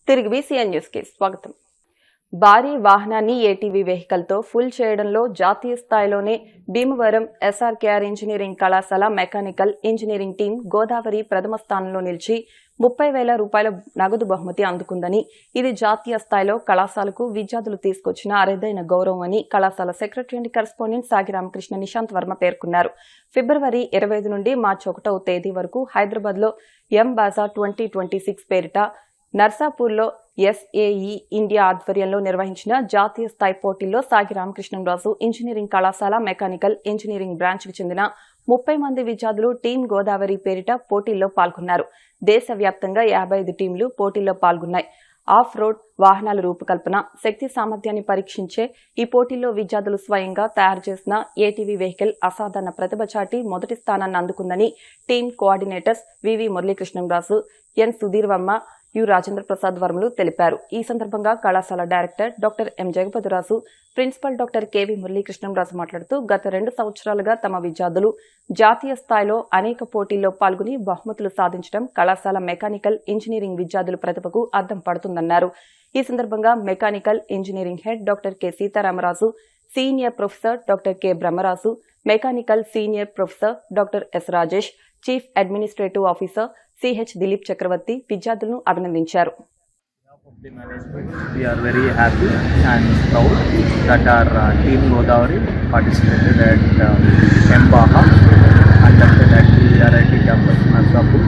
తిరిగి BCN news కి స్వాగతం. భారీ వాహనాన్ని ఏటీవీ వెహికల్ తో ఫుల్ చేయడంలో జాతీయ స్థాయిలోనే భీమవరం ఎస్ఆర్కేఆర్ ఇంజనీరింగ్ కళాశాల మెకానికల్ ఇంజనీరింగ్ టీం గోదావరి ప్రథమ స్థానంలో నిలిచి 30,000 రూపాయల నగదు బహుమతి అందుకుందని, ఇది జాతీయ స్థాయిలో కళాశాలకు విద్యార్థులు తీసుకొచ్చిన అరుదైన గౌరవం అని కళాశాల సెక్రటరీ అండ్ కరెస్పాండెంట్ సాగి రామకృష్ణ నిశాంత్ వర్మ పేర్కొన్నారు. ఫిబ్రవరి 25 నుండి మార్చి 1వ తేదీ వరకు హైదరాబాద్ లో ఎం బాజా 2026 పేరిట నర్సాపూర్లో ఎస్ఏఈ ఇండియా ఆధ్వర్యంలో నిర్వహించిన జాతీయ స్థాయి పోటీల్లో సాగి రామకృష్ణరాజు ఇంజనీరింగ్ కళాశాల మెకానికల్ ఇంజనీరింగ్ బ్రాంచ్ కి చెందిన 30 మంది విద్యార్థులు టీం గోదావరి పేరిట పోటీల్లో పాల్గొన్నారు. దేశవ్యాప్తంగా 55 టీంలు పోటీల్లో పాల్గొన్నాయి. ఆఫ్ రోడ్ వాహనాల రూపకల్పన, శక్తి సామర్థ్యాన్ని పరీక్షించే ఈ పోటీల్లో విద్యార్థులు స్వయంగా తయారు చేసిన ఏటీవీ వెహికల్ అసాధారణ ప్రతిభ చాటి మొదటి స్థానాన్ని అందుకుందని team coordinators V V Murali Krishna Raju, N Sudheer Varma, U Rajendra Prasad వర్మలు తెలిపారు. ఈ సందర్భంగా కళాశాల director doctor M Jagapathi Raju, principal doctor K V Murali Krishna Raju మాట్లాడుతూ గత 2 సంవత్సరాలుగా తమ విద్యార్థులు జాతీయ స్థాయిలో అనేక పోటీల్లో పాల్గొని బహుమతులు సాధించడం కళాశాల మెకానికల్ ఇంజనీరింగ్ విద్యార్థుల ప్రతిభకు అద్దం పడుతుందన్నారు. ఈ సందర్భంగా mechanical engineering head doctor K Sitarama Raju, senior professor doctor K Brahma Raju, mechanical senior professor doctor S Rajesh, chief administrative officer CH Dilip Chakravarthy విద్యార్థులను అభినందించారు. We are very happy and proud that our team Godavari participated at MBAHA conducted at the RIT campus Narsapur.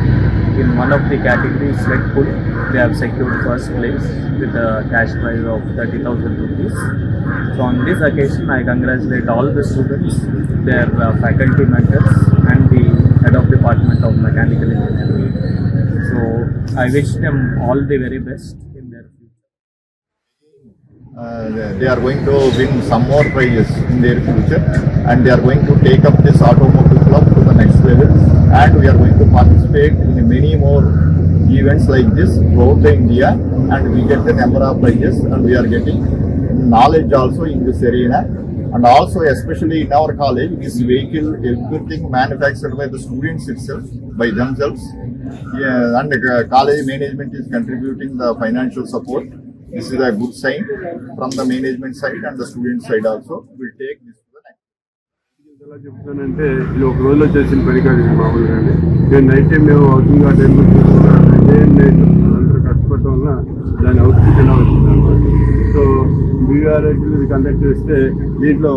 In one of the categories like pool, they have secured first place with a cash prize of 30,000 rupees. So on this occasion, I congratulate all the students, their faculty members and the head of department of mechanical engineering. So I wish them all the very best. They are going to win some more prizes in their future, and they are going to take up this automotive club to the next level, and we are going to participate in many more events like this throughout India, and we get the number of prizes, and we are getting knowledge also in this arena. And also especially in our college, this vehicle, everything manufactured by the students itself, by themselves. Yeah, and college management is contributing the financial support. This is a good sign from the management side and the student side also. We'll take this to the next. ఎలా చెప్తానంటే ఇది ఒక రోజులో చేసిన పని కాదు, ఇది మామూలుగానే. నేను నైట్ టైం మేము అవుతుంది ఆ టైంలో చూస్తున్నాను, అందరూ కష్టపడటం వల్ల దాని అవుట్పుట్ ఎలా వచ్చింది అనమాట. సో బీఆర్ఐలు కండక్ట్ చేస్తే దీంట్లో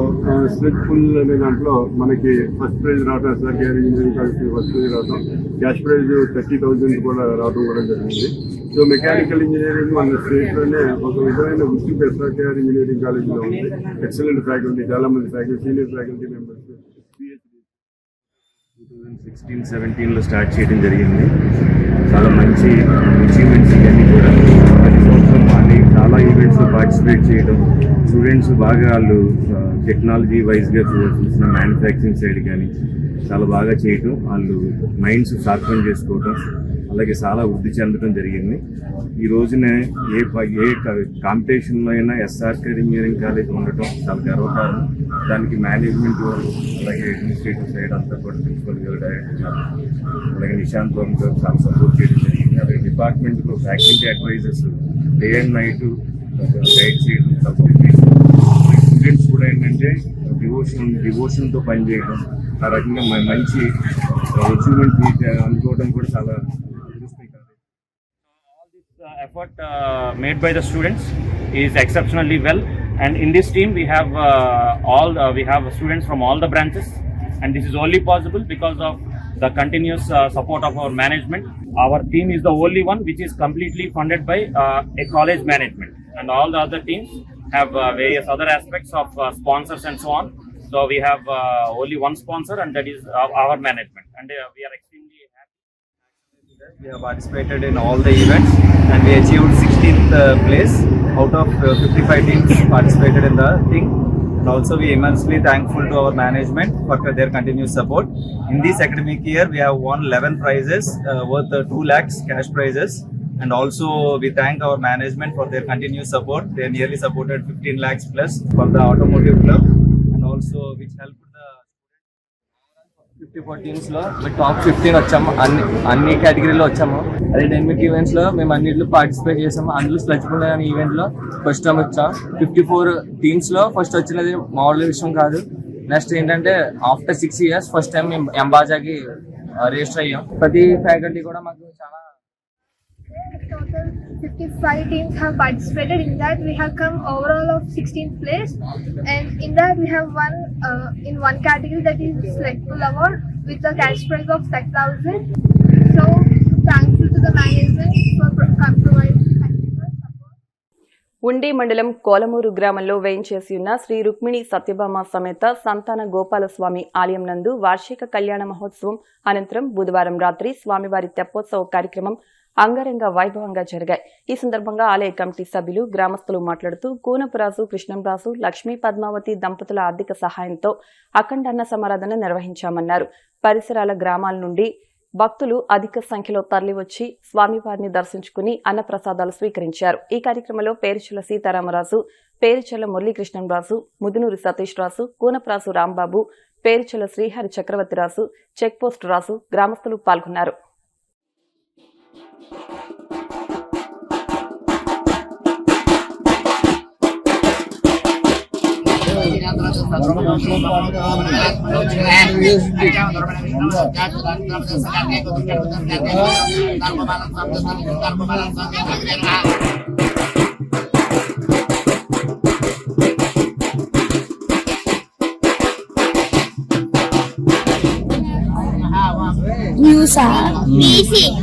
స్ప్లిట్ ఫుల్ అనే దాంట్లో మనకి ఫస్ట్ ప్రైజ్ రావడం, ఎస్ఆర్కేఆర్ ఇంజనీరింగ్ కాలేజ్కి ఫస్ట్ ప్రైజ్ రావడం, క్యాష్ ప్రైజ్ 30,000 కూడా రావడం కూడా జరిగింది. సో మెకానికల్ ఇంజనీరింగ్ మన స్టేట్లోనే ఒక విధమైన గుర్తింపు ఎస్ఆర్కేఆర్ ఇంజనీరింగ్ కాలేజీలో ఉంది. ఎక్సలెంట్ ఫ్యాకల్టీ, చాలా మంది ఫ్యాకల్టీ, సీనియర్ ఫ్యాకల్టీ మెంబర్స్. 2016-17లో స్టార్ట్ చేయడం జరిగింది. చాలా మంచి అచీవ్మెంట్స్ ఇవన్నీ కూడా ప్రతి సంవత్సరం మాది చాలా ఈవెంట్స్లో పార్టిసిపేట్ చేయడం, స్టూడెంట్స్ బాగా వాళ్ళు టెక్నాలజీ వైజ్గా చూసిన మ్యానుఫ్యాక్చరింగ్ సైడ్ కానీ చాలా బాగా చేయటం, వాళ్ళు మైండ్స్ షార్పెన్ చేసుకోవటం, అలాగే చాలా వృద్ధి చెందడం జరిగింది. ఈ రోజున ఏ కాంపిటీషన్లో అయినా ఎస్ఆర్కేఆర్ ఇంజనీరింగ్ కాలేజ్ ఉండటం చాలా గర్వకారణం. దానికి మేనేజ్మెంట్ అలాగే అడ్మినిస్ట్రేటివ్ సైడ్ అంతా కూడా ప్రిన్సిపల్ గారు, డైరెక్టర్ గారు, అలాగే నిశాంత్ వర్మ గారు చాలా సపోర్ట్ చేయడం జరిగింది. అలాగే డిపార్ట్మెంట్లో faculty advisers day and night guide చేయడం, సపోర్ట్ చేయడం, స్టూడెంట్స్ కూడా ఏంటంటే డివోషన్తో పనిచేయడం, ఆ రకంగా మంచి అచీవ్మెంట్ అందుకోవడం కూడా చాలా effort made by the students is exceptionally well, and in this team we have we have students from all the branches, and this is only possible because of the continuous support of our management. Our team is the only one which is completely funded by a college management, and all the other teams have various other aspects of sponsors and so on. So we have only one sponsor, and that is our management, and we are extremely happy. We have participated in all the events and we achieved 16th place out of 55 teams participated in the thing. And also we immensely thankful to our management for their continuous support. In this academic year we have won 11 prizes worth 2 lakhs cash prizes, and also we thank our management for their continuous support. They nearly supported 15 lakhs plus for the automotive club, and also which helped the 54 teams లో మేము top 15 వచ్చాము. అన్ని కేటగిరీలో వచ్చాము. అదే dynamic events లో మేము అన్నింటిలో పార్టిసిపేట్ చేసాము. అందులో స్లెడ్జ్ పుల్ అనే ఈవెంట్ లో ఫస్ట్ టైం వచ్చాం. 54 టీమ్స్ లో ఫస్ట్ వచ్చినది మామూలు విషయం కాదు. నెక్స్ట్ ఏంటంటే ఆఫ్టర్ 6 years ఫస్ట్ టైం మేము ఎంబాజాకి రిజిస్టర్ అయ్యాం. ప్రతి ఫ్యాకల్టీ కూడా మాకు చాలా Total 55 teams have participated. In that we have come overall of 16th place, and in that we have won in one category, that is Select Pull Award, with a cash prize of 10,000. So thankful to the management for providing technical support. ఉండి మండలం కోలమూరు గ్రామంలో వేయించేసి ఉన్న శ్రీ రుక్మిణి సత్యభామ సమేత సంతాన గోపాలస్వామి ఆలయం నందు వార్షిక కళ్యాణ మహోత్సవం అనంతరం బుధవారం రాత్రి స్వామివారి తెప్పోత్సవ కార్యక్రమం అంగరంగ వైభవంగా జరిగాయి. ఈ సందర్భంగా ఆలయ కమిటీ సభ్యులు, గ్రామస్తులు మాట్లాడుతూ కూనపురాజు, కృష్ణంరాజు, లక్ష్మీ పద్మావతి దంపతుల ఆర్థిక సహాయంతో అఖండ అన్న సమారాధన నిర్వహించామన్నారు. పరిసరాల గ్రామాల నుండి భక్తులు అధిక సంఖ్యలో తరలివచ్చి స్వామివారిని దర్శించుకుని అన్నప్రసాదాలు స్వీకరించారు. ఈ కార్యక్రమంలో పేరుచెల్ల సీతారామరాజు, పేరుచెల్ల మురళీకృష్ణంరాజు, ముదునూరి సతీష్ రాజు, కూనప్రాసు రాంబాబు, పేరుచెల్ల శ్రీహరి చక్రవర్తిరాజు, చెక్పోస్ట్ రాజు, గ్రామస్తులు పాల్గొన్నారు. News PCM.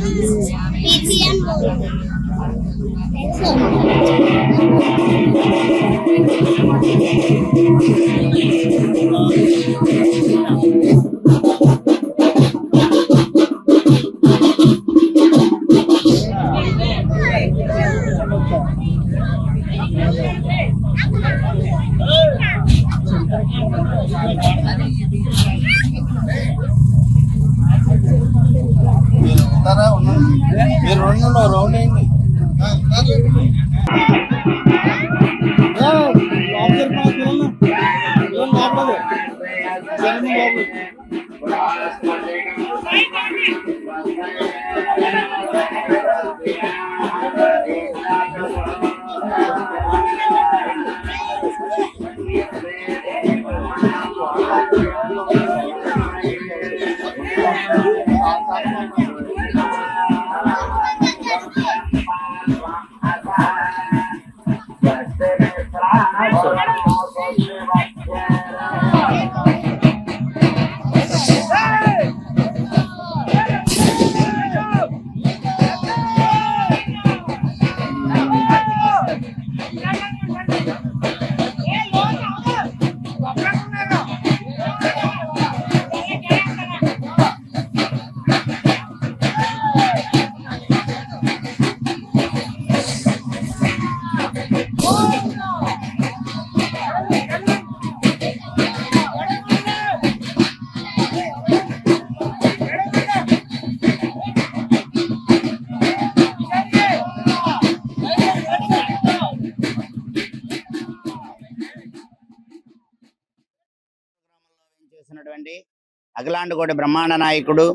అఖిలాండకోటి బ్రహ్మాండ నాయకుడు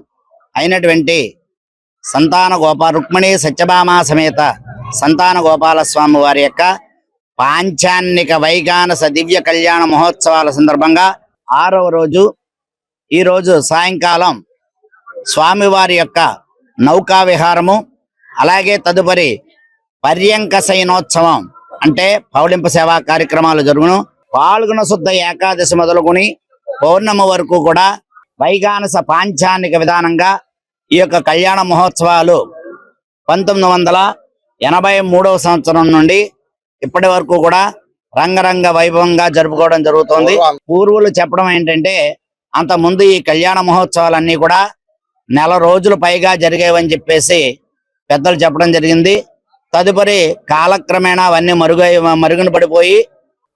అయినటువంటి రుక్మిణి సత్యభామ సమేత సంతాన గోపాలస్వామి వారి యొక్క పాంచాన్నిక వైగానస దివ్య కళ్యాణ మహోత్సవాల సందర్భంగా 6వ రోజు ఈ రోజు సాయంకాలం స్వామివారి యొక్క నౌకా విహారము, అలాగే తదుపరి పర్యంక శయనోత్సవం అంటే పౌలింప సేవా కార్యక్రమాలు జరుగును. పాల్గొన శుద్ధ ఏకాదశి మొదలుకొని పౌర్ణమి వరకు కూడా వైగానస పాంచానిక విధానంగా ఈ యొక్క కళ్యాణ మహోత్సవాలు 1983వ సంవత్సరం నుండి ఇప్పటి వరకు కూడా రంగరంగ వైభవంగా జరుపుకోవడం జరుగుతోంది. పూర్వులు చెప్పడం ఏంటంటే అంత ముందు ఈ కళ్యాణ మహోత్సవాలన్నీ కూడా నెల రోజులు పైగా జరిగేవని చెప్పేసి పెద్దలు చెప్పడం జరిగింది. తదుపరి కాలక్రమేణా అవన్నీ మరుగున పడిపోయి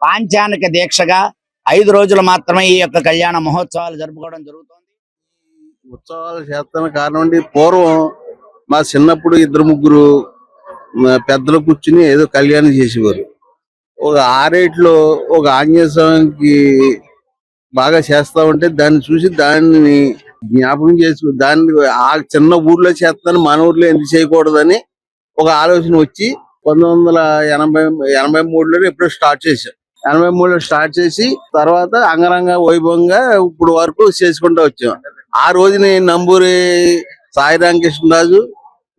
పాంచానిక దీక్షగా 5 రోజులు మాత్రమే ఈ యొక్క కళ్యాణ మహోత్సవాలు జరుపుకోవడం జరుగుతుంది. ఉత్సవాలు చేస్తానికి కారణం పూర్వం మా చిన్నప్పుడు 2-3 పెద్దలు కూర్చుని ఏదో కళ్యాణం చేసేవారు. ఒక 6 ఒక ఆంజనేయ స్వామికి బాగా చేస్తా ఉంటే దాన్ని చూసి దాన్ని జ్ఞాపకం చేసుకు దాన్ని ఆ చిన్న ఊర్లో చేస్తాను మన ఊర్లో ఎందుకు చేయకూడదని ఒక ఆలోచన వచ్చి 1983లో ఎప్పుడో స్టార్ట్ చేశాం. 83లో స్టార్ట్ చేసి తర్వాత అంగరంగ వైభవంగా ఇప్పుడు వరకు చేసుకుంటూ వచ్చాం. ఆ రోజు నేను నంబూరి సాయి రామకృష్ణరాజు,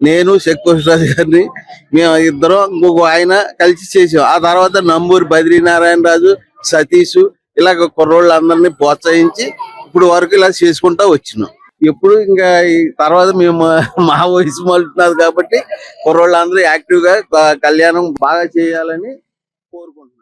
నేను శక్తిరాజు గారిని మేము ఇద్దరం ఇంకొక ఆయన కలిసి చేసాం. ఆ తర్వాత నంబూరి బద్రీనారాయణ రాజు, సతీష్ ఇలాగ కుర్రోళ్ళందరినీ ప్రోత్సహించి ఇప్పుడు వరకు ఇలా చేసుకుంటా వచ్చినాం. ఎప్పుడు ఇంకా ఈ తర్వాత మేము మా వయసు మలుతున్నది కాబట్టి కుర్రోళ్ళందరూ యాక్టివ్ గా కళ్యాణం బాగా చేయాలని కోరుకుంటున్నాం.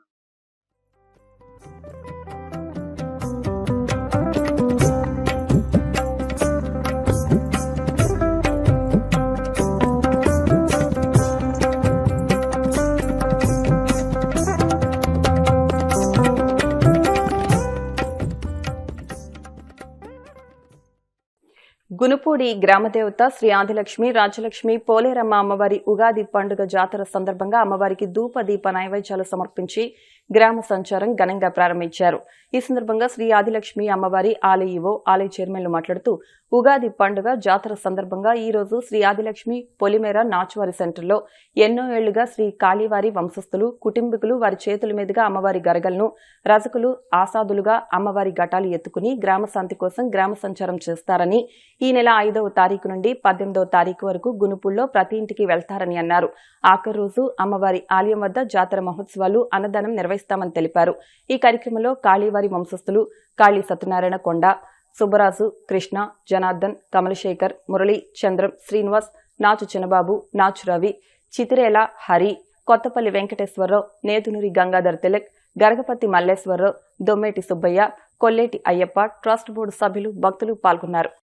గునుపూడి గ్రామదేవత శ్రీ ఆదిలక్ష్మి రాజలక్ష్మి పోలేరమ్మ అమ్మవారి ఉగాది పండుగ జాతర సందర్భంగా అమ్మవారికి ధూప దీప నైవేద్యాలు సమర్పించి గ్రామ సంచారం ఘనంగా ప్రారంభించారు. ఈ సందర్భంగా శ్రీ ఆదిలక్ష్మి అమ్మవారి ఆలయ ఈవో, ఆలయ చైర్మన్లు మాట్లాడుతూ ఉగాది పండుగ జాతర సందర్భంగా ఈ రోజు శ్రీ ఆదిలక్ష్మి పొలిమేర నాచువారి సెంటర్లో ఎన్నో ఏళ్లుగా శ్రీ కాళీవారి వంశస్థులు కుటుంబీకులు వారి చేతుల మీదుగా అమ్మవారి గరగలను రజకులు ఆసాదులుగా అమ్మవారి ఘటాలు ఎత్తుకుని గ్రామ శాంతి కోసం గ్రామ సంచారం చేస్తారని, ఈ నెల 5వ తారీఖు నుండి 18వ తారీఖు వరకు గునుపుల్లో ప్రతి ఇంటికి వెళ్తారని అన్నారు. ఆఖరి రోజు అమ్మవారి ఆలయం వద్ద జాతర మహోత్సవాలు అన్నదానం నిర్వహిస్తామని తెలిపారు. ఈ కార్యక్రమంలో కాళీవారి వంశస్థులు కాళీ సత్యనారాయణ కొండ, సుబ్బరాజు, కృష్ణ, జనార్దన్, కమలశేఖర్, మురళి, చంద్రం, శ్రీనివాస్, నాచు చిన్నబాబు, నాచు రవి, చితిరేల హరి, కొత్తపల్లి వెంకటేశ్వరరావు, నేదునూరి గంగాధర్ తిలక్, గరగపతి మల్లేశ్వరరావు, దొమ్మేటి సుబ్బయ్య, కొల్లేటి అయ్యప్ప, ట్రస్ట్ బోర్డు సభ్యులు, భక్తులు పాల్గొన్నారు.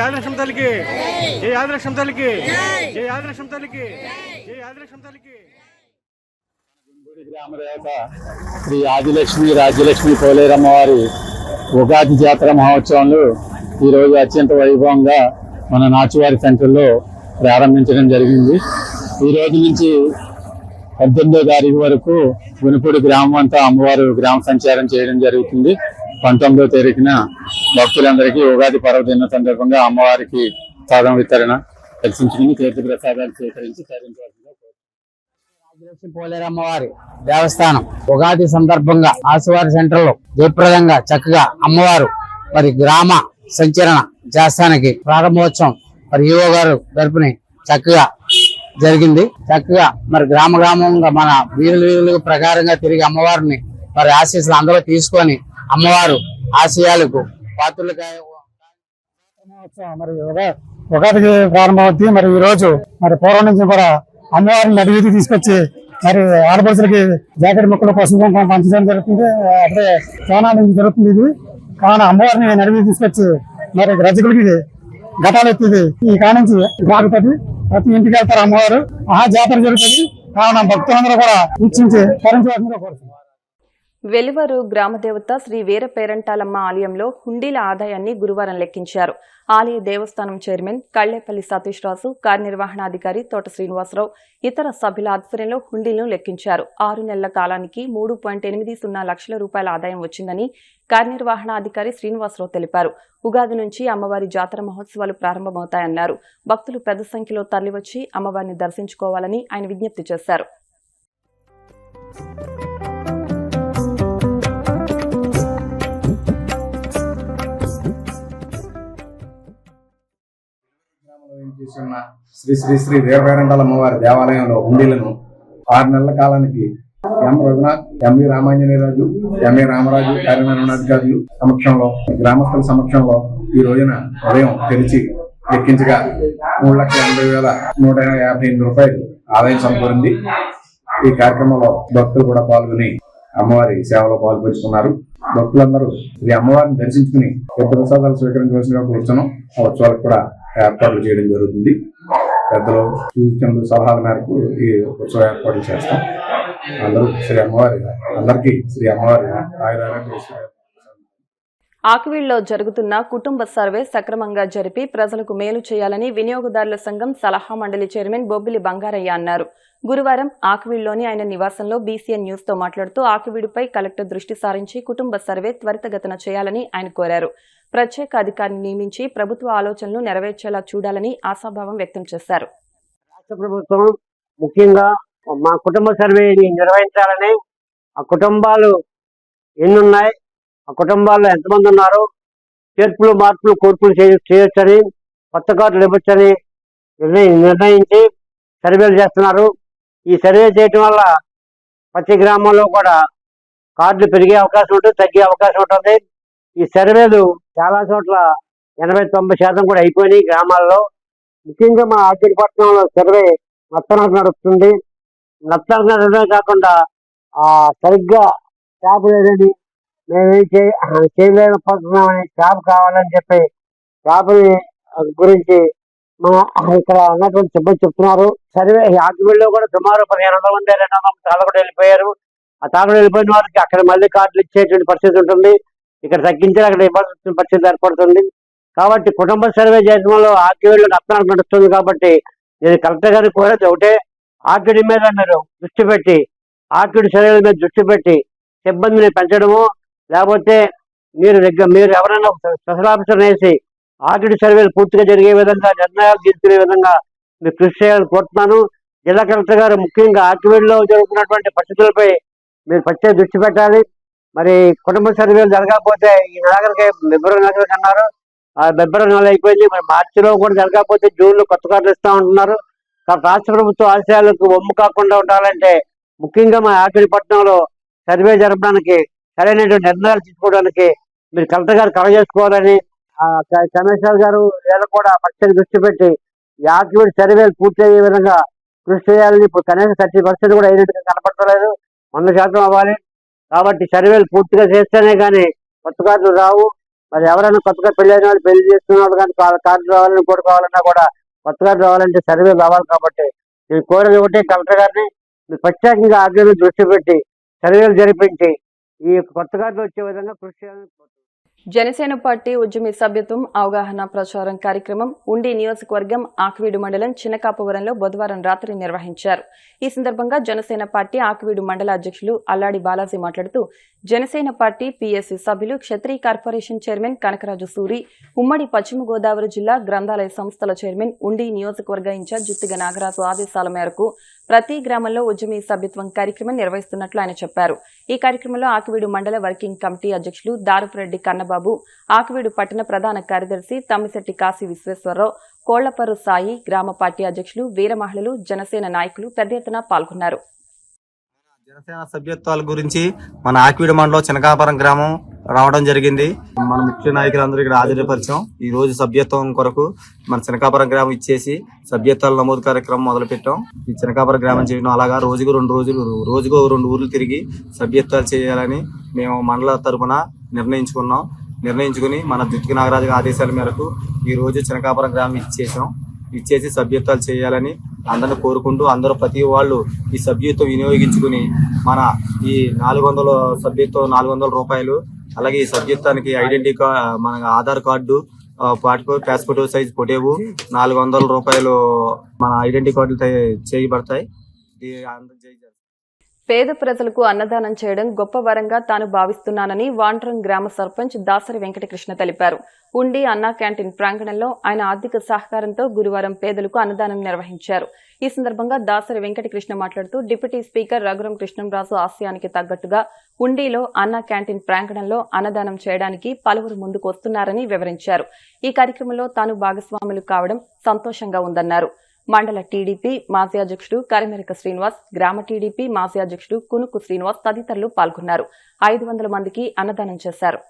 ఆదిలక్ష్మి తల్లికి, జై ఆదిలక్ష్మి తల్లికి, జై ఆదిలక్ష్మి తల్లికి, జై ఆదిలక్ష్మి తల్లికి. గ్రామదేవత శ్రీ ఆదిలక్ష్మి రాజ్యలక్ష్మి పోలేరమ్మ వారి ఉగాది జాతర మహోత్సవాలు ఈరోజు అత్యంత వైభవంగా మన నాచువారి సెంటర్లో ప్రారంభించడం జరిగింది. ఈ రోజు నుంచి 18వ తారీఖు వరకు గునుపూడి గ్రామం అంతా అమ్మవారు గ్రామ సంచారం చేయడం జరుగుతుంది. 19వ తారీఖున భక్తులందరికీ ఉగాది పర్వదిన సందర్భంగా అమ్మవారికి సాదం వితరణ దర్శించుకుని తీర్థ ప్రసాదాలు స్వీకరించి రాజలక్ష్మి పోలేరమ్మవారి దేవస్థానం ఉగాది సందర్భంగా ఆశవారి సెంటర్ లో జయప్రదంగా చక్కగా అమ్మవారు మరి గ్రామ సంచరణ చేస్తానికి ప్రారంభోత్సవం మరి ఈవో గారు తరపుని చక్కగా జరిగింది. చక్కగా మరి గ్రామంగా మన వీధుల ప్రకారంగా తిరిగి అమ్మవారిని మరి ఆశీస్సులు అందరూ తీసుకొని అమ్మవారు ఆశయాలకు పాత్రలు మరి ఉగాదికి ప్రారంభమవుతుంది. మరి ఈ రోజు మరి పూర్వం నుంచి కూడా అమ్మవారిని నడివీధి తీసుకొచ్చి మరి ఆడపడుచులకి జాకెట్ ముక్కల కోసం పంచడం జరుగుతుంది. అప్పుడే సోనాల నుంచి జరుగుతుంది. ఇది కావున అమ్మవారిని నడివీధి తీసుకొచ్చి మరి రజకులకి ఘటాలు ఎత్తుంది. ఈ కాడ నుంచి గ్రామపతి ప్రతి ఇంటికి వెళ్తారు అమ్మవారు. జాతర జరుగుతుంది. కావున భక్తులందరూ కూడా వీక్షించి తరించవలసిందిగా కోరుతున్నారు. వెలువరు గ్రామదేవత శ్రీ వీరపేరంటాలమ్మ ఆలయంలో హుండీల ఆదాయాన్ని గురువారం లెక్కించారు. ఆలయ దేవస్థానం చైర్మన్ కళ్లేపల్లి సతీష్ రాజు, కార్యనిర్వహణాధికారి తోట శ్రీనివాసరావు ఇతర సభ్యుల ఆధ్వర్యంలో హుండీలను లెక్కించారు. 6 నెలల కాలానికి 3.80 లక్షల రూపాయల ఆదాయం వచ్చిందని కార్యనిర్వహణాధికారి శ్రీనివాసరావు తెలిపారు. ఉగాది నుంచి అమ్మవారి జాతర మహోత్సవాలు ప్రారంభమవుతాయన్నారు. భక్తులు పెద్ద సంఖ్యలో తరలివచ్చి అమ్మవారిని దర్శించుకోవాలని ఆయన విజ్ఞప్తి చేశారు. శ్రీ శ్రీ శ్రీ వీరపేరంటాలమ్మ వారి దేవాలయంలో హుండీలను 6 నెలల కాలానికి ఎం రఘునాథ్, ఎంవి రామాంజనేయరాజు, ఎంఏ రామరాజు కార్యనిర్వహణాధికారులు సమక్షంలో, గ్రామస్తుల సమక్షంలో ఈ రోజున ఉదయం తెరిచి లెక్కించగా 3,80,158 రూపాయలు ఆదాయం సమకూరింది. ఈ కార్యక్రమంలో భక్తులు కూడా పాల్గొని అమ్మవారి సేవలో పాల్పంచుకున్నారు. భక్తులందరూ ఈ అమ్మవారిని దర్శించుకుని ప్రసాదాలు స్వీకరించవలసిందిగా కూర్చున్నాం. ఆ ఉత్సవాలకు కూడా ఏర్పాట్లు చేయడం జరుగుతుంది. పెద్దలు సూచనలు సలహాల మేరకు ఈ ఉత్సవ ఏర్పాట్లు చేస్తాం. అందరికీ శ్రీ అమ్మవారి ఆయురారోగ్య. ఆకివీడ్లో జరుగుతున్న కుటుంబ సర్వే సక్రమంగా జరిపి ప్రజలకు మేలు చేయాలని వినియోగదారుల సంఘం సలహా మండలి చైర్మన్ బొబ్బిలి బంగారయ్య అన్నారు. గురువారం ఆకివీడ్లోని ఆయన నివాసంలో బీసీఎన్ న్యూస్ తో మాట్లాడుతూ ఆకివీడుపై కలెక్టర్ దృష్టి సారించి కుటుంబ సర్వే త్వరితగతిన చేయాలని ఆయన కోరారు. ప్రత్యేక అధికారిని నియమించి ప్రభుత్వ ఆలోచనలు నెరవేర్చేలా చూడాలని ఆశాభావం వ్యక్తం చేశారు. రాష్ట్ర ప్రభుత్వం ముఖ్యంగా మా కుటుంబ సర్వేని నిర్వహించాలని, ఆ కుటుంబాలు ఎన్నున్నాయి, ఆ కుటుంబాల్లో ఎంతమంది ఉన్నారు, చేర్పులు మార్పులు కోర్పులు చేయొచ్చని, కొత్త కార్డులు ఇవ్వచ్చని నిర్ణయించి సర్వేలు చేస్తున్నారు. ఈ సర్వే చేయటం వల్ల ప్రతి గ్రామంలో కూడా కార్డులు పెరిగే అవకాశం ఉంటుంది, తగ్గే అవకాశం ఉంటుంది. ఈ సర్వేలు చాలా చోట్ల 80-90% కూడా అయిపోయినాయి గ్రామాల్లో. ముఖ్యంగా మా ఆకివీడుపట్నంలో సర్వే నత్తనకు నడుస్తుంది. నత్తనకు నడవడమే కాకుండా సరిగ్గా స్టాప్ లేదని, మేమేం చేయలేకపోతున్నామని స్టాప్ కావాలని చెప్పి స్టాప్ని గురించి ఇక్కడ ఉన్నటువంటి సిబ్బంది చెప్తున్నారు. సర్వే ఆకివీడులో కూడా సుమారు 1500 మంది 200 తాళగొడ వెళ్ళిపోయారు. ఆ తాళగొడ వెళ్ళిపోయిన వారికి అక్కడ మళ్ళీ కార్డులు ఇచ్చేటువంటి పరిస్థితి ఉంటుంది. ఇక్కడ తగ్గించి అక్కడ ఇవ్వాల్సిన పరిస్థితి ఏర్పడుతుంది. కాబట్టి కుటుంబ సర్వే చేయడంలో ఆకివీడులో నత్తనకు నడుస్తుంది. కాబట్టి నేను కలెక్టర్ గారికి కోరేది ఒకటే, ఆకివీడు మీద మీరు దృష్టి పెట్టి, ఆకివీడు సర్వేల మీద దృష్టి పెట్టి సిబ్బందిని పెంచడము, లేకపోతే మీరు ఎవరైనా స్పెషల్ ఆఫీసర్ వేసి ఆకివీడు సర్వేలు పూర్తిగా జరిగే విధంగా నిర్ణయాలు తీసుకునే విధంగా మీరు కృషి చేయాలని కోరుతున్నాను. జిల్లా కలెక్టర్ గారు ముఖ్యంగా ఆకివీడులో జరుగుతున్నటువంటి పరిస్థితులపై మీరు ప్రత్యేక దృష్టి పెట్టాలి. మరి కుటుంబ సర్వేలు జరగకపోతే ఈ నెలాఖరికి ఫిబ్రవరి నెలాఖరికి అన్నారు, ఆ ఫిబ్రవరి నెల అయిపోయింది. మరి మార్చిలో కూడా జరగకపోతే జూన్లో కొత్త కార్డులు ఇస్తా ఉంటున్నారు. కాబట్టి రాష్ట్ర ప్రభుత్వ ఆశయాలకు ఒమ్ము కాకుండా ఉండాలంటే ముఖ్యంగా మా ఆకివీడుపట్నంలో సర్వే జరపడానికి సరైనటువంటి నిర్ణయాలు తీసుకోవడానికి మీరు కలెక్టర్ గారు కలగజేసుకోవాలని, కమిషనర్ గారు వీళ్ళు కూడా ప్రత్యేక దృష్టి పెట్టి ఈ ఆకివీడు సర్వేలు పూర్తి అయ్యే విధంగా కృషి చేయాలని. ఇప్పుడు కనీసం 30% కూడా అయినట్టుగా కనపడలేదు, 100% అవ్వాలి. కాబట్టి సర్వేలు పూర్తిగా చేస్తేనే కానీ కొత్త కార్డులు రావు. మరి ఎవరైనా కొత్తగా పెళ్ళైన వాళ్ళు, పెళ్లి చేసుకున్న వాళ్ళు కానీ కార్డు రావాలని కోరుకోవాలన్నా కూడా కొత్త కార్డు రావాలంటే సర్వేలు రావాలి. కాబట్టి నేను కోరేది ఒకటే, కలెక్టర్ గారిని మీరు ప్రత్యేకంగా ఆగ్రహం దృష్టి పెట్టి సర్వేలు జరిపించి ఈ కొత్త కార్డులు వచ్చే విధంగా కృషి చేయాలని. జనసేన పార్టీ ఉద్యమి సభ్యత్వం అవగాహన ప్రచారం కార్యక్రమం ఉండి నియోజకవర్గం ఆకివీడు మండలం చినకాపవరంలో బుధవారం రాత్రి నిర్వహించారు. ఈ సందర్భంగా జనసేన పార్టీ ఆకివీడు మండల అధ్యక్షులు అల్లాడి బాలాజీ మాట్లాడుతూ జనసేన పార్టీ పీఎస్సీ సభ్యులు క్షత్రియ కార్పొరేషన్ చైర్మన్ కనకరాజు సూరి, ఉమ్మడి పశ్చిమ గోదావరి జిల్లా గ్రంథాలయ సంస్థల చైర్మన్ ఉండి నియోజకవర్గ ఇన్ఛార్జ్ జుత్తిగ నాగరాజు ఆదేశాల మేరకు ప్రతి గ్రామంలో ఉద్యమి సభ్యత్వం కార్యక్రమం నిర్వహిస్తున్నట్లు ఆయన చెప్పారు. ఈ కార్యక్రమంలో ఆకివీడు మండల వర్కింగ్ కమిటీ అధ్యక్షులు దారుపురెడ్డి కన్నబాబు, ఆకివీడు పట్టణ ప్రధాన కార్యదర్శి తమ్మిశెట్టి కాశీ విశ్వేశ్వరరావు, కోళ్లపర్రు సాయి, గ్రామ పార్టీ అధ్యక్షులు, వీర మహిళలు, జనసేన నాయకులు పెద్ద ఎత్తున పాల్గొన్నారు. జనసేన సభ్యత్వాల గురించి మన ఆకివీడు మండలం చినకాపురం గ్రామం రావడం జరిగింది. మన ముఖ్య నాయకులందరూ ఇక్కడ హాజరుపరిచాం. ఈ రోజు సభ్యత్వం కొరకు మన చినకాపురం గ్రామం ఇచ్చేసి సభ్యత్వాల నమోదు కార్యక్రమం మొదలు పెట్టాం. ఈ చినకాపురం గ్రామం చేయడం అలాగా రోజుకు 2 ఊర్లు తిరిగి సభ్యత్వాలు చేయాలని మేము మండల తరఫున నిర్ణయించుకుని మన జుత్తిగ నాగరాజు ఆదేశాల మేరకు ఈ రోజు చినకాపురం గ్రామం ఇచ్చేసి సభ్యత్వాలు చేయాలని అందరిని కోరుకుంటూ అందరూ ప్రతి వాళ్ళు ఈ సభ్యత్వం వినియోగించుకుని మన ఈ 400 సభ్యత్వం 400 రూపాయలు, అలాగే ఈ సభ్యత్వానికి ఐడెంటిటీ మన ఆధార్ కార్డు, పాస్పోర్ట్ సైజ్ ఫోటోవు 400 రూపాయలు మన ఐడెంటిటీ కార్డులు చేయబడతాయి. పేద ప్రజలకు అన్నదానం చేయడం గొప్ప వరంగా తాను భావిస్తున్నానని వాండ్రం గ్రామ సర్పంచ్ దాసరి వెంకటకృష్ణ తెలిపారు. ఉండి అన్నా క్యాంటీన్ ప్రాంగణంలో ఆయన ఆర్థిక సహకారంతో గురువారం పేదలకు అన్నదానం నిర్వహించారు. ఈ సందర్భంగా దాసరి వెంకటకృష్ణ మాట్లాడుతూ డిప్యూటీ స్పీకర్ రఘురం కృష్ణంరాజు ఆశయానికి తగ్గట్టుగా ఉండిలో అన్నా క్యాంటీన్ ప్రాంగణంలో అన్నదానం చేయడానికి పలువురు ముందుకు వస్తున్నారని వివరించారు. ఈ కార్యక్రమంలో తాను భాగస్వాములు కావడం సంతోషంగా ఉందన్నారు. మండల టీడీపీ మాజీ అధ్యక్షుడు కరిమెరక శ్రీనివాస్, గ్రామ టీడీపీ మాజీ అధ్యక్షుడు కునుకు శ్రీనివాస్ తదితరులు పాల్గొన్నారు. 500 మందికి అన్నదానం చేశారు.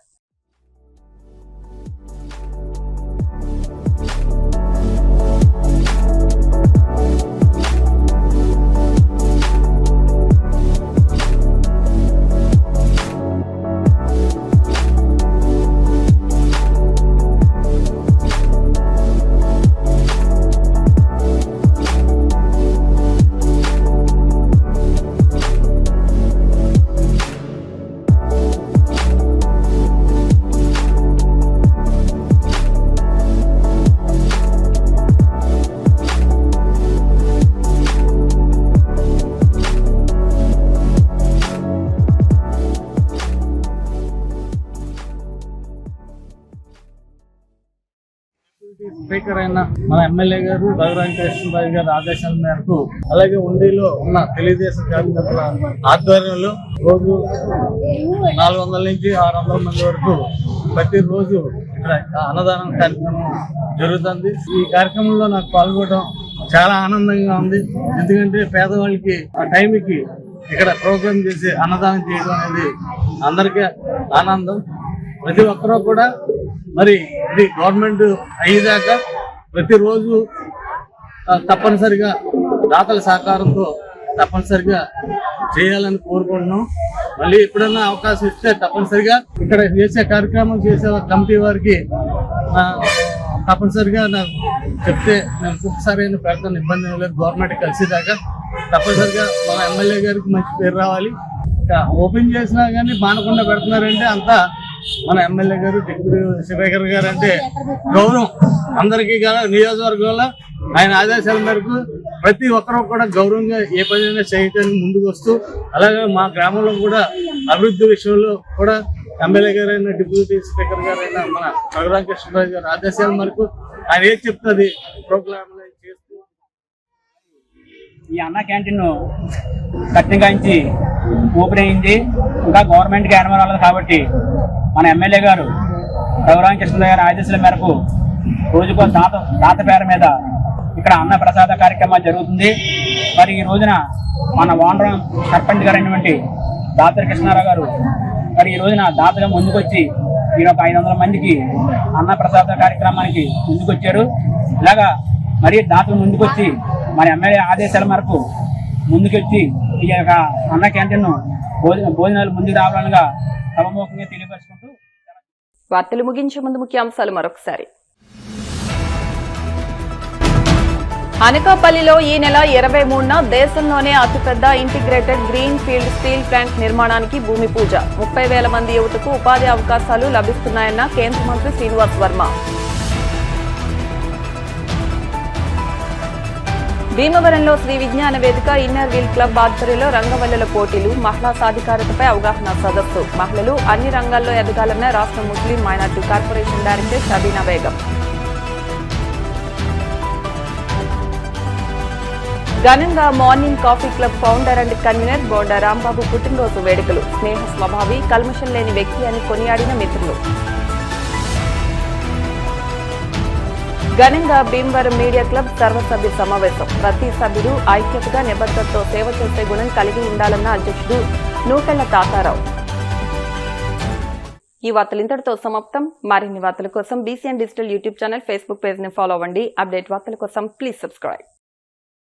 స్పీకర్ అయిన మన ఎమ్మెల్యే గారు రఘురామ కృష్ణరాజు గారి ఆదేశాల మేరకు, అలాగే ఉండిలో ఉన్న తెలుగుదేశం కార్యకర్తల ఆధ్వర్యంలో రోజు 400 నుంచి 600 మంది వరకు ప్రతిరోజు ఇక్కడ అన్నదానం కార్యక్రమం జరుగుతుంది. ఈ కార్యక్రమంలో నాకు పాల్గొనడం చాలా ఆనందంగా ఉంది. ఎందుకంటే పేదవాళ్ళకి ఆ టైంకి ఇక్కడ ప్రోగ్రామ్ చేసి అన్నదానం చేయడం అనేది అందరికీ ఆనందం. ప్రతి ఒక్కరూ కూడా మరి ఇది గవర్నమెంట్ అయ్యేదాకా ప్రతిరోజు తప్పనిసరిగా దాతల సహకారంతో తప్పనిసరిగా చేయాలని కోరుకుంటున్నాం. మళ్ళీ ఎప్పుడన్నా అవకాశం ఇస్తే తప్పనిసరిగా ఇక్కడ చేసే కార్యక్రమం చేసే కమిటీ వారికి తప్పనిసరిగా నాకు చెప్తే నేను ఒక్కొక్కసారి పెడతాను, ఇబ్బంది ఏం లేదు. గవర్నమెంట్ కలిసేదాకా తప్పనిసరిగా మన ఎమ్మెల్యే గారికి మంచి పేరు రావాలి. ఓపెన్ చేసినా కానీ మానకుండా పెడుతున్నారంటే అంతా మన ఎమ్మెల్యే గారు డిప్యూటీ స్పీకర్ గారు అంటే గౌరవం అందరికీ కదా. నియోజకవర్గంలో ఆయన ఆదేశాల మేరకు ప్రతి ఒక్కరూ కూడా గౌరవంగా ఏ పనైనా చేయడానికి ముందుకు వస్తూ, అలాగే మా గ్రామంలో కూడా అభివృద్ధి విషయంలో కూడా ఎమ్మెల్యే గారైన డిప్యూటీ స్పీకర్ గారైన మన రఘురామ కృష్ణరాజు గారి ఆదేశాల మేరకు ఆయన ఏది చెప్తుంది ప్రోగ్రామ్ చేస్తూ ఈ అన్నా క్యాంటీన్ కట్టించి ఓపెన్ అయింది. ఇంకా గవర్నమెంట్కి అనుమతి రాలేదు కాబట్టి మన ఎమ్మెల్యే గారు రఘురామ కృష్ణరాజు గారి ఆదేశాల మేరకు రోజుకో దాత పేరు మీద ఇక్కడ అన్న ప్రసాద కార్యక్రమం జరుగుతుంది. మరి ఈ రోజున మన వాండ్రం సర్పంచ్ గారు అయినటువంటి దాతరి కృష్ణారావు గారు మరి ఈ రోజున దాతగా ముందుకొచ్చి ఈయన ఒక 500 మందికి అన్న ప్రసాద కార్యక్రమానికి ముందుకొచ్చారు. ఇలాగా మరి దాతలు ముందుకొచ్చి మన ఎమ్మెల్యే ఆదేశాల మేరకు ముందుకొచ్చి ఈ యొక్క అన్న క్యాంటీన్ భోజనాలు ముందుకు రావాలనిగా సభముఖంగా తెలియపరుచుకుంటూ వార్తలు ముగించే ముందు ముఖ్యాంశాలు మరొకసారి. అనకాపల్లిలో ఈ నెల 23న దేశంలోనే అతిపెద్ద integrated green field steel plant నిర్మాణానికి భూమి పూజ. 30,000 మంది యువతకు ఉపాధి అవకాశాలు లభిస్తున్నాయన్న కేంద్ర మంత్రి శ్రీనివాస్ వర్మ. భీమవరంలో శ్రీ విజ్ఞాన వేదిక ఇన్నర్ వీల్ క్లబ్ ఆధ్వర్యంలో రంగవల్లుల పోటీలు, మహిళా సాధికారతపై అవగాహన సదస్సు. మహిళలు అన్ని రంగాల్లో ఎదగాలన్న రాష్ట్ర Muslim minority corporation director Shabeena Begum. ఘనంగా morning coffee club founder and convener Bonda Rambabu పుట్టినరోజు వేడుకలు. స్నేహ స్వభావి, కల్మషం లేని వ్యక్తి అని కొనియాడిన మిత్రులు. ఘనంగా భీమవరం మీడియా క్లబ్ సర్వసభ్య సమావేశం. ప్రతి సభ్యుడు ఐక్యతగా నిబద్ధతతో సేవ చేసే గుణం కలిగి ఉండాలన్న అధ్యక్షుడు నూకెళ్ల తాతారావు. ఈ వార్తలు ఇంతటితో సమాప్తం. మరిన్ని వార్తల కోసం BCN digital YouTube channel, Facebook page ని ఫాలో అవ్వండి. అప్డేట్ వార్తల కోసం ప్లీజ్ సబ్స్క్రైబ్.